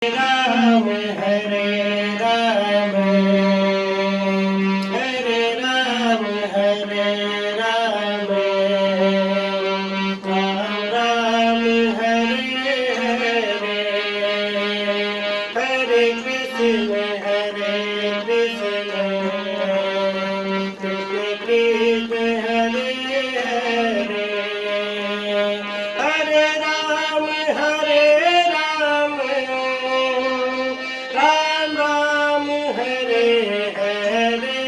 Ram Hare Ram Hare Ram Hare Ram Ram Ram Hare Hare Hare Krishna Krishna Krishna Hare Hare Hare Ram Ram Ram Hare Hare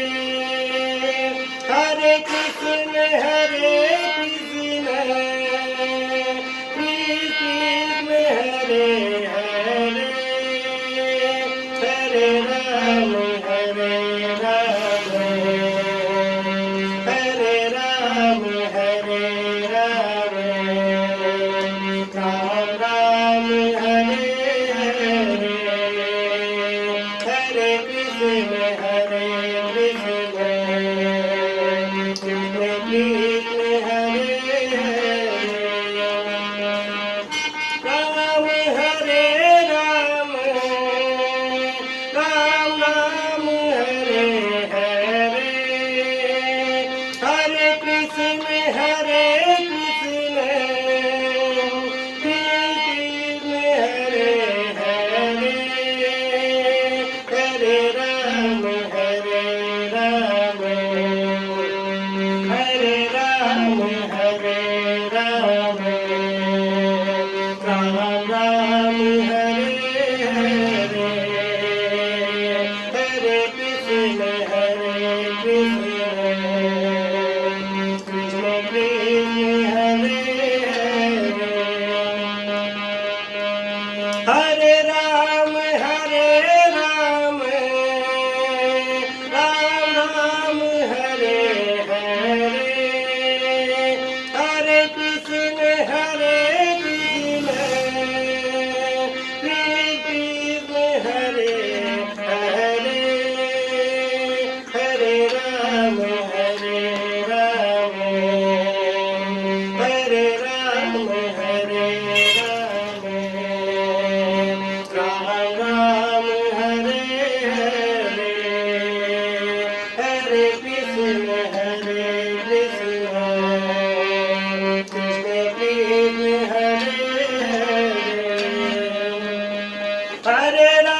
Hare Krishna Krishna Hare Hare Hare Ram Hare Ram Ram Ram Hare Hare Hare Krishna Krishna Krishna Hare Hare Ram Hare Ram Ram Ram Hare Hare Hare Krishna Krishna Krishna Hare Hare Hare Ram Hare Ram Ram Ram Hare Hare Hare Krishna Krishna Krishna Hare Hare Hare Ram Ram Ram Hare Hare Hare Krishna Krishna Hare Hare Hare Ram Ram Hare Ram Ram Ram Hare Hare Hare Krishna Krishna Krishna Hare Hare Hare